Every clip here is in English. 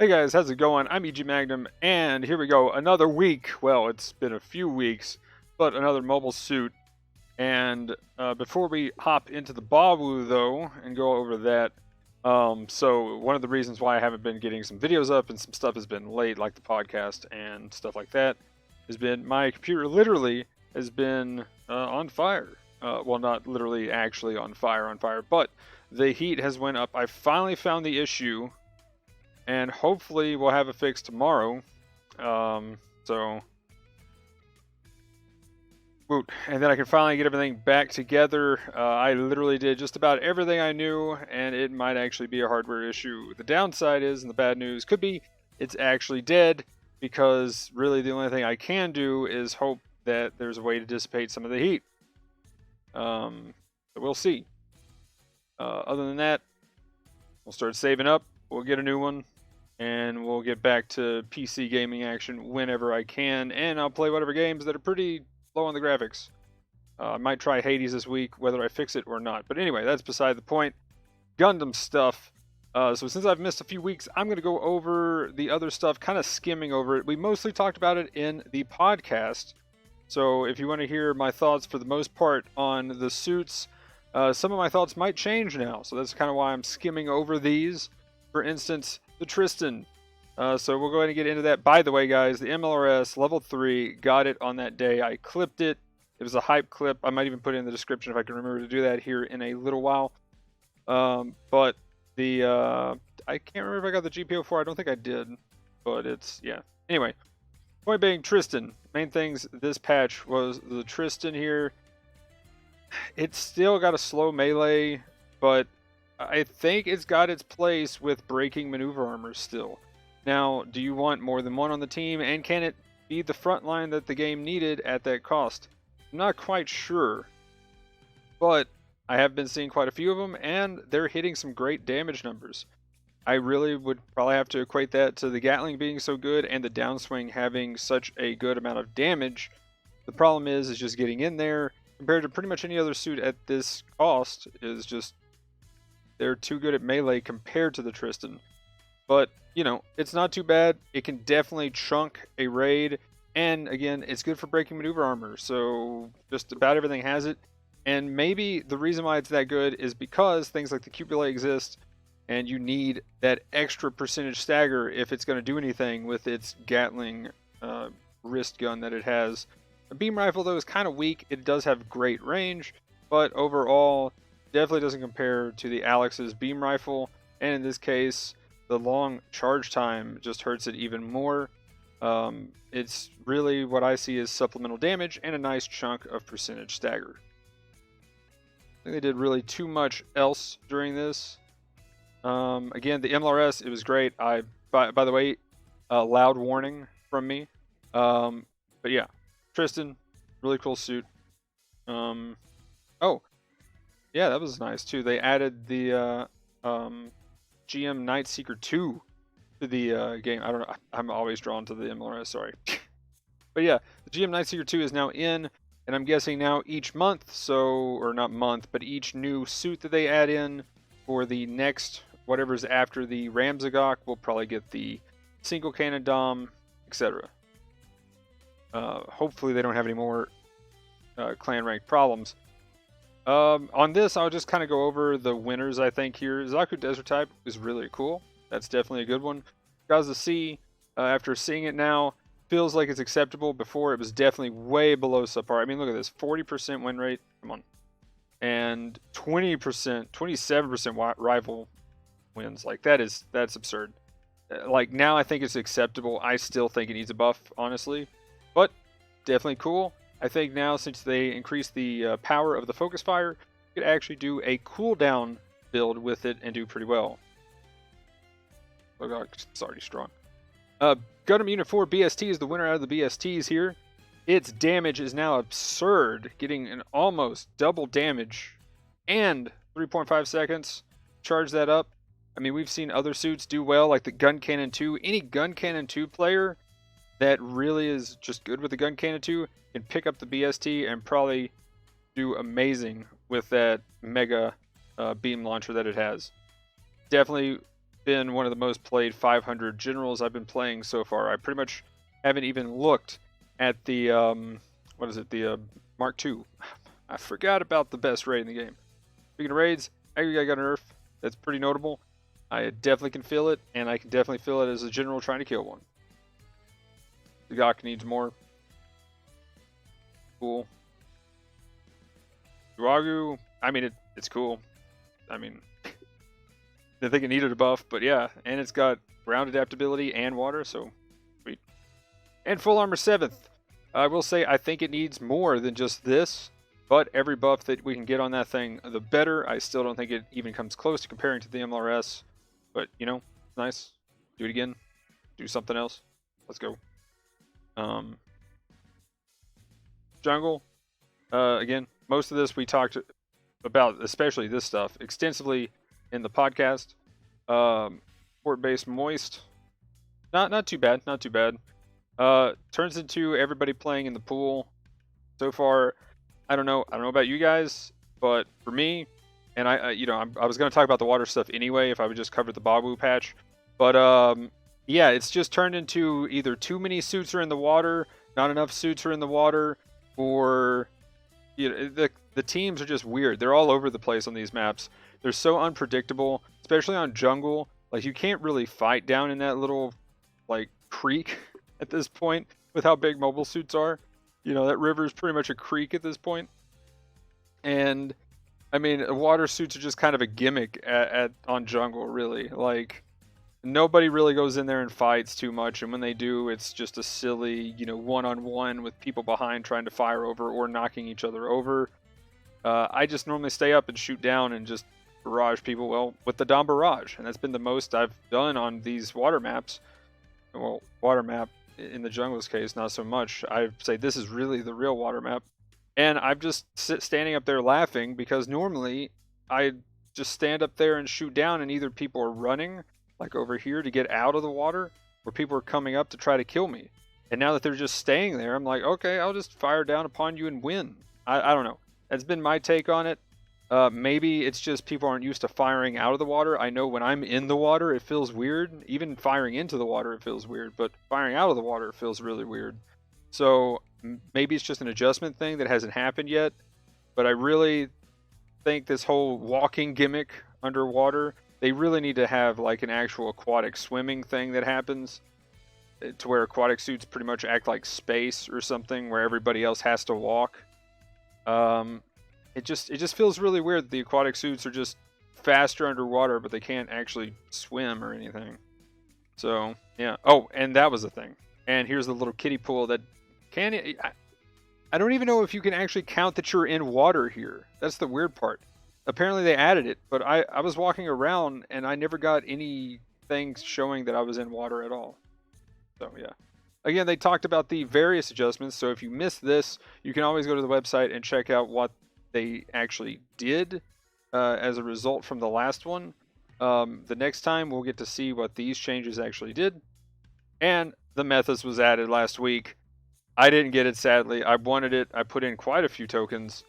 Hey guys, how's it going? I'm EG Magnum, and here we go. Another week. Well, it's been a few weeks, but another mobile suit. And before we hop into the Bawoo, though, and go over that, so one of the reasons why I haven't been getting some videos up and some stuff has been late, like the podcast and stuff like that, has been my computer literally has been on fire. Well, not literally actually on fire, but the heat has went up. I finally found the issue and hopefully we'll have a fix tomorrow. So, woot. And then I can finally get everything back together. I literally did just about everything I knew, and it might actually be a hardware issue. The downside is, and the bad news could be, it's actually dead, because really the only thing I can do is hope that there's a way to dissipate some of the heat. So we'll see. Other than that, we'll start saving up. We'll get a new one. And we'll get back to PC gaming action whenever I can, and I'll play whatever games that are pretty low on the graphics. I might try Hades this week, whether I fix it or not. But anyway, that's beside the point. Gundam stuff. So since I've missed a few weeks, I'm going to go over the other stuff, kind of skimming over it. We mostly talked about it in the podcast. So if you want to hear my thoughts for the most part on the suits, some of my thoughts might change now. So that's kind of why I'm skimming over these. For instance, the Tristan. So we'll go ahead and get into that. By the way, guys, the MLRS level 3, got it on that day. I clipped it. It was a hype clip. I might even put it in the description if I can remember to do that here in a little while. But the I can't remember if I got the GBO4. I don't think I did. But it's, yeah. Anyway, point being, Tristan. Main things this patch was the Tristan here. It's still got a slow melee, but I think it's got its place with breaking maneuver armor still. Now, do you want more than one on the team, and can it be the front line that the game needed at that cost? I'm not quite sure, but I have been seeing quite a few of them, and they're hitting some great damage numbers. I really would probably have to equate that to the Gatling being so good and the downswing having such a good amount of damage. The problem is just getting in there compared to pretty much any other suit at this cost is just, they're too good at melee compared to the Tristan. But, you know, it's not too bad. It can definitely chunk a raid. And, again, it's good for breaking maneuver armor. So, just about everything has it. And maybe the reason why it's that good is because things like the cupulae exist. And you need that extra percentage stagger if it's going to do anything with its Gatling wrist gun that it has. A beam rifle, though, is kind of weak. It does have great range. But overall, definitely doesn't compare to the Alex's beam rifle, and in this case, the long charge time just hurts it even more. It's really what I see as supplemental damage and a nice chunk of percentage stagger. I think they did really too much else during this. Again, the MLRS, it was great. By the way, loud warning from me. But yeah, Tristan, really cool suit. Oh. Yeah, that was nice too. They added the GM Night Seeker 2 to the game. I don't know. I'm always drawn to the MLRS, sorry. But yeah, the GM Night Seeker 2 is now in, and I'm guessing now each month, or not month, but each new suit that they add in for the next, whatever's after the Ramzagok, will probably get the single cannon Dom, etc. Hopefully they don't have any more clan rank problems. On this, I'll just kind of go over the winners, I think, here. Zaku Desert Type is really cool. That's definitely a good one. Gaza C, after seeing it now, feels like it's acceptable. Before, it was definitely way below subpar. I mean, look at this. 40% win rate. Come on. And 20%, 27% rival wins. Like, that's absurd. Like, now I think it's acceptable. I still think it needs a buff, honestly. But, definitely cool. I think now, since they increased the power of the focus fire, you could actually do a cooldown build with it and do pretty well. Oh god, it's already strong. Gundam Unit 4 BST is the winner out of the BSTs here. Its damage is now absurd, getting an almost double damage and 3.5 seconds. Charge that up. I mean, we've seen other suits do well, like the Gun Cannon 2. Any Gun Cannon 2 player that really is just good with the Gun Cannon 2 can pick up the BST and probably do amazing with that mega beam launcher that it has. Definitely been one of the most played 500 generals I've been playing so far. I pretty much haven't even looked at the, what is it, the Mark II. I forgot about the best raid in the game. Speaking of raids, Aggregate got a nerf. That's pretty notable. I definitely can feel it, and I can definitely feel it as a general trying to kill one. The Gok needs more. Cool. Bawoo, I mean, it's cool. I mean, didn't think it needed a buff, but yeah. And it's got ground adaptability and water, so sweet. And full armor 7th. I will say I think it needs more than just this, but every buff that we can get on that thing, the better. I still don't think it even comes close to comparing to the MLRS, but, you know, nice. Do it again. Do something else. Let's go. Jungle. Again, most of this we talked about, especially this stuff, extensively in the podcast. Port-based moist. Not too bad. Not too bad. Turns into everybody playing in the pool. So far, I don't know about you guys, but for me, and I was going to talk about the water stuff anyway if I would just cover the Bawoo patch, but yeah, it's just turned into either too many suits are in the water, not enough suits are in the water, or the teams are just weird. They're all over the place on these maps. They're so unpredictable, especially on jungle. Like, you can't really fight down in that little like creek at this point with how big mobile suits are. You know, that river is pretty much a creek at this point. And I mean, water suits are just kind of a gimmick on jungle, really. Like, nobody really goes in there and fights too much, and when they do, it's just a silly, one-on-one with people behind trying to fire over or knocking each other over. I just normally stay up and shoot down and just barrage people, well, with the Dom Barrage, and that's been the most I've done on these water maps. Well, water map, in the jungle's case, not so much. I'd say this is really the real water map. And I'm just standing up there laughing because normally I just stand up there and shoot down, and either people are running, like over here, to get out of the water, or people are coming up to try to kill me. And now that they're just staying there, I'm like, okay, I'll just fire down upon you and win. I don't know. That's been my take on it. Maybe it's just people aren't used to firing out of the water. I know when I'm in the water, it feels weird. Even firing into the water, it feels weird. But firing out of the water feels really weird. So maybe it's just an adjustment thing that hasn't happened yet. But I really think this whole walking gimmick underwater, they really need to have like an actual aquatic swimming thing that happens, to where aquatic suits pretty much act like space or something, where everybody else has to walk. It just feels really weird that the aquatic suits are just faster underwater, but they can't actually swim or anything. So yeah. Oh, and that was the thing. And here's the little kiddie pool that I don't even know if you can actually count that you're in water here. That's the weird part. Apparently they added it, but I was walking around and I never got anything showing that I was in water at all. So yeah. Again, they talked about the various adjustments, so if you missed this, you can always go to the website and check out what they actually did as a result from the last one. The next time we'll get to see what these changes actually did. And the methods was added last week. I didn't get it, sadly. I wanted it. I put in quite a few tokens.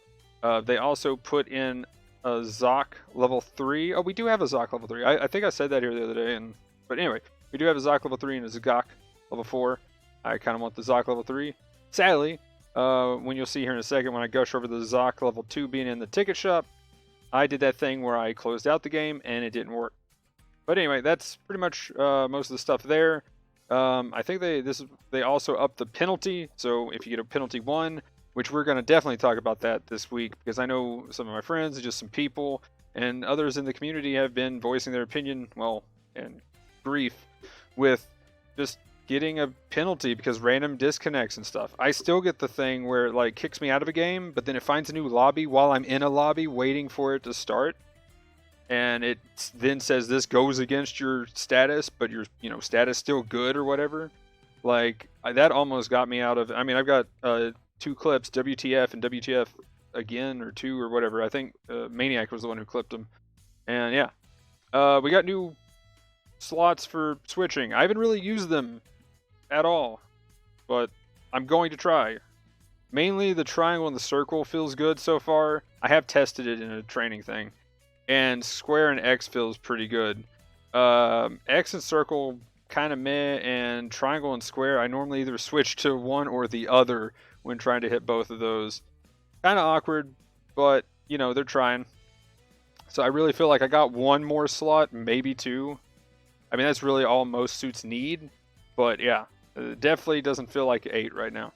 They also put in a Zoc level 3. Oh, we do have a Zoc level 3. I think I said that here the other day. But anyway, we do have a Zoc level 3 and a Zagok level 4. I kind of want the Zoc level 3. Sadly, when you'll see here in a second, when I gush over the Zoc level 2 being in the ticket shop, I did that thing where I closed out the game and it didn't work. But anyway, that's pretty much most of the stuff there. I think they also upped the penalty. So if you get a penalty 1, which we're going to definitely talk about that this week, because I know some of my friends and just some people and others in the community have been voicing their opinion, well, and grief with just getting a penalty because random disconnects and stuff. I still get the thing where it like kicks me out of a game, but then it finds a new lobby while I'm in a lobby waiting for it to start. And it then says this goes against your status, but your status still good or whatever. Like, that almost got me out of. I mean, I've got 2 clips, WTF and WTF again, or 2 or whatever. I think Maniac was the one who clipped them. And yeah, we got new slots for switching. I haven't really used them at all, but I'm going to try. Mainly the triangle and the circle feels good so far. I have tested it in a training thing. And square and X feels pretty good. X and circle kind of meh, and triangle and square I normally either switch to one or the other when trying to hit both of those. Kind of awkward, but you know, they're trying. So I really feel like I got one more slot, maybe two. I mean, that's really all most suits need, but yeah, definitely doesn't feel like 8 right now.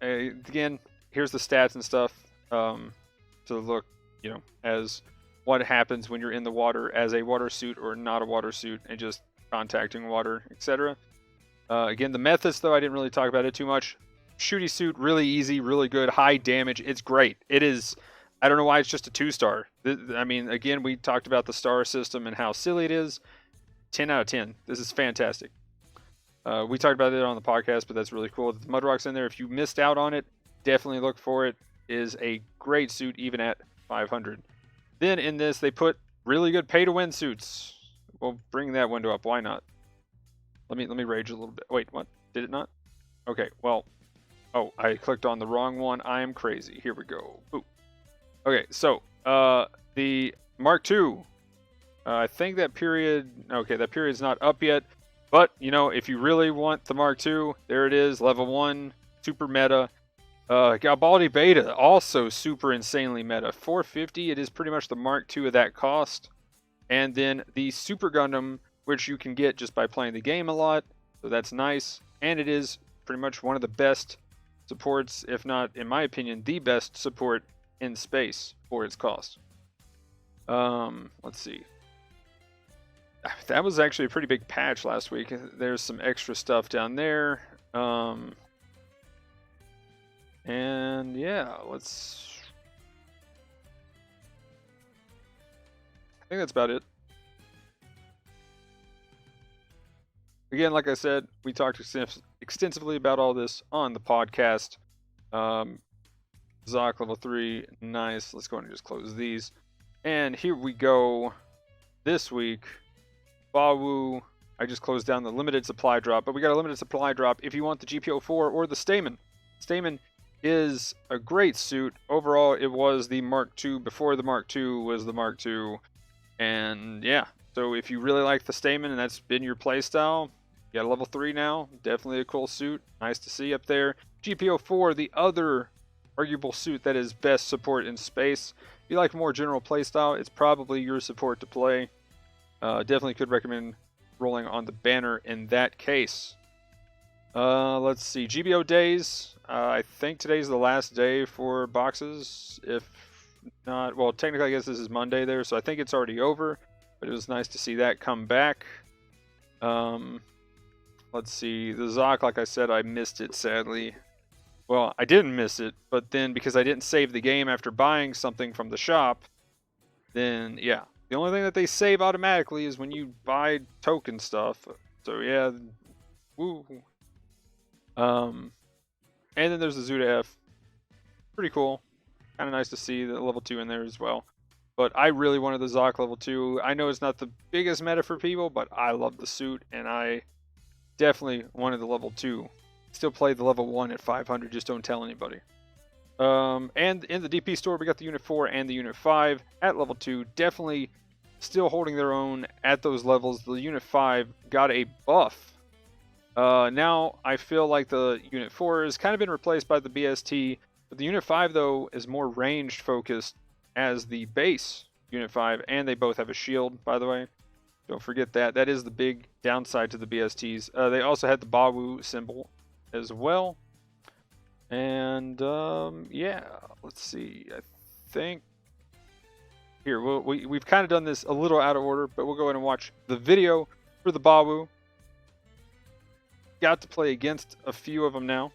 Again, here's the stats and stuff to look, you know, as what happens when you're in the water as a water suit or not a water suit and just contacting water, etc. Again, the methods, though, I didn't really talk about it too much. Shooty suit, really easy, really good, high damage. It's great. It is. I don't know why it's just a 2-star. I mean, again, we talked about the star system and how silly it is. 10 out of 10. This is fantastic. We talked about it on the podcast, but that's really cool. The Mudrock's in there. If you missed out on it, definitely look for it. It is a great suit, even at 500. Then in this, they put really good pay-to-win suits. We'll bring that window up. Why not? Let me rage a little bit. Wait, what? Did it not? Okay, well. Oh, I clicked on the wrong one. I am crazy. Here we go. Ooh. Okay, so the Mark II. I think that period. Okay, that period's not up yet. But you know, if you really want the Mark II, there it is. Level 1, super meta. Garibaldi Beta, also super insanely meta. 450. It is pretty much the Mark II of that cost. And then the Super Gundam, which you can get just by playing the game a lot. So that's nice. And it is pretty much one of the best supports, if not, in my opinion, the best support in space for its cost. Let's see. That was actually a pretty big patch last week. There's some extra stuff down there. And yeah, let's... I think that's about it. Again, like I said, we talked extensively about all this on the podcast. Zoc level 3, nice. Let's go ahead and just close these. And here we go. This week, Bawoo. I just closed down the limited supply drop, but we got a limited supply drop if you want the GBO2 or the Stamen. Stamen is a great suit. Overall, it was the Mark II before the Mark II was the Mark II. And yeah, so if you really like the Stamen and that's been your playstyle, you got a level 3 now. Definitely a cool suit. Nice to see up there. GBO4, the other arguable suit that is best support in space. If you like more general playstyle, it's probably your support to play. Definitely could recommend rolling on the banner in that case. Let's see. GBO days. I think today's the last day for boxes. If not, well, technically I guess this is Monday there, so I think it's already over. But it was nice to see that come back. Let's see. The Zoc, like I said, I missed it, sadly. Well, I didn't miss it, but then because I didn't save the game after buying something from the shop, then, yeah. The only thing that they save automatically is when you buy token stuff. So, yeah. Woo. And then there's the Zuda F. Pretty cool. Kind of nice to see the level 2 in there as well. But I really wanted the Zoc level 2. I know it's not the biggest meta for people, but I love the suit, and I definitely wanted the level 2. Still play the level 1 at 500, just don't tell anybody. And in the DP store, we got the Unit 4 and the Unit 5 at level 2. Definitely still holding their own at those levels. The Unit 5 got a buff. Now, I feel like the Unit 4 has kind of been replaced by the BST. But the Unit 5, though, is more ranged focused as the base Unit 5. And they both have a shield, by the way. Don't forget that. That is the big downside to the BSTs. They also had the Bawoo symbol as well. And, yeah, let's see. I think... Here, we've kind of done this a little out of order, but we'll go ahead and watch the video for the Bawoo. Got to play against a few of them now.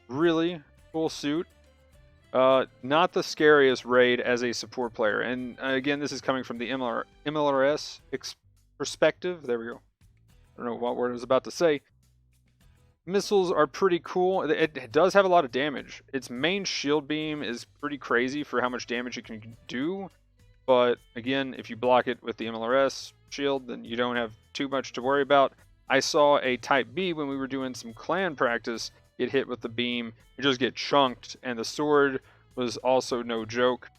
Really cool suit. Not the scariest raid as a support player. And, again, this is coming from the MLRS perspective. There we go. I don't know what word I was about to say. Missiles are pretty cool. It does have a lot of damage. Its main shield beam is pretty crazy for how much damage it can do. But again, if you block it with the MLRS shield, then you don't have too much to worry about. I saw a Type B when we were doing some clan practice get hit with the beam. It just get chunked, and the sword was also no joke.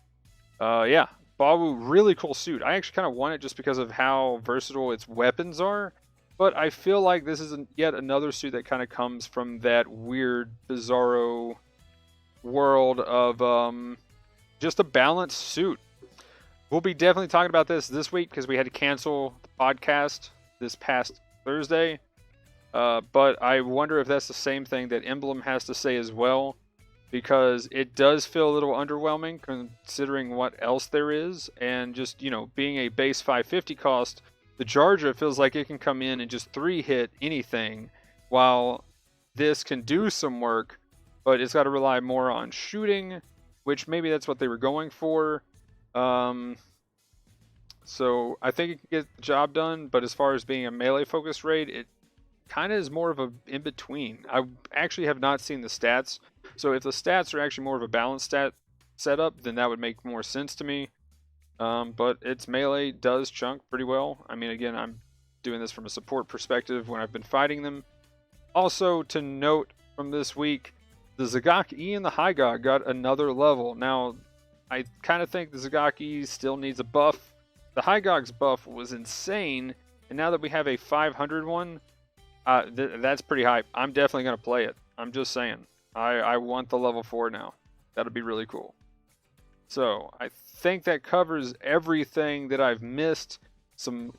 Yeah, Bawoo, really cool suit. I actually kind of want it just because of how versatile its weapons are. But I feel like this is yet another suit that kind of comes from that weird, bizarro world of just a balanced suit. We'll be definitely talking about this week because we had to cancel the podcast this past Thursday. But I wonder if that's the same thing that Emblem has to say as well, because it does feel a little underwhelming considering what else there is, and just, you know, being a base 550 cost, the Jarja feels like it can come in and just 3-hit anything, while this can do some work, but it's got to rely more on shooting, which maybe that's what they were going for. So I think it can get the job done, but as far as being a melee focused raid, it kind of is more of a in between. I actually have not seen the stats, so if the stats are actually more of a balanced stat setup, then that would make more sense to me. But its melee does chunk pretty well. I mean, again, I'm doing this from a support perspective when I've been fighting them. Also, to note from this week, the Zagak E and the Hygog got another level. Now, I kind of think the Zagak E still needs a buff. The Hygog's buff was insane, and now that we have a 500 one, that's pretty hype. I'm definitely going to play it. I'm just saying. I want the level 4 now. That'll be really cool. So, I think that covers everything that I've missed. Some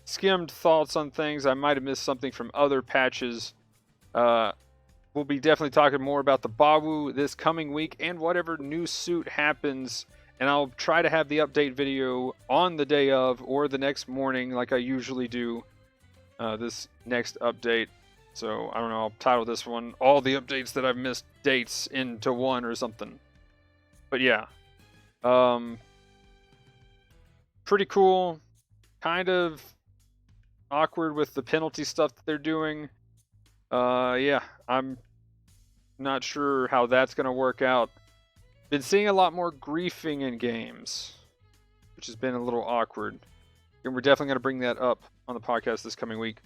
skimmed thoughts on things. I might have missed something from other patches. We'll be definitely talking more about the Bawoo this coming week and whatever new suit happens. And I'll try to have the update video on the day of or the next morning like I usually do. This next update. So, I don't know, I'll title this one all the updates that I've missed dates into one or something. But yeah. Pretty cool. Kind of awkward with the penalty stuff that they're doing. Yeah, I'm not sure how that's going to work out. Been seeing a lot more griefing in games, which has been a little awkward. And we're definitely going to bring that up on the podcast this coming week.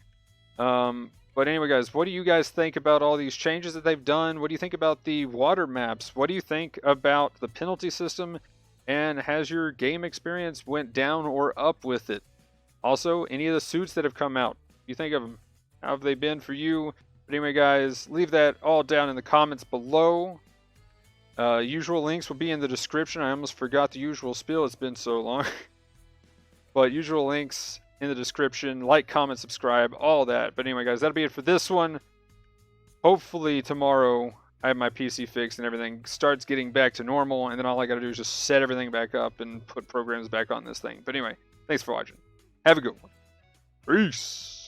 But anyway, guys, what do you guys think about all these changes that they've done? What do you think about the water maps? What do you think about the penalty system? And has your game experience went down or up with it? Also, any of the suits that have come out, you think of them? How have they been for you? But anyway, guys, leave that all down in the comments below. Usual links will be in the description. I almost forgot the usual spiel. It's been so long. But usual links in the description. Like, comment, subscribe, all that. But anyway, guys, that'll be it for this one. Hopefully tomorrow I have my PC fixed and everything starts getting back to normal. And then all I got to do is just set everything back up and put programs back on this thing. But anyway, thanks for watching. Have a good one. Peace.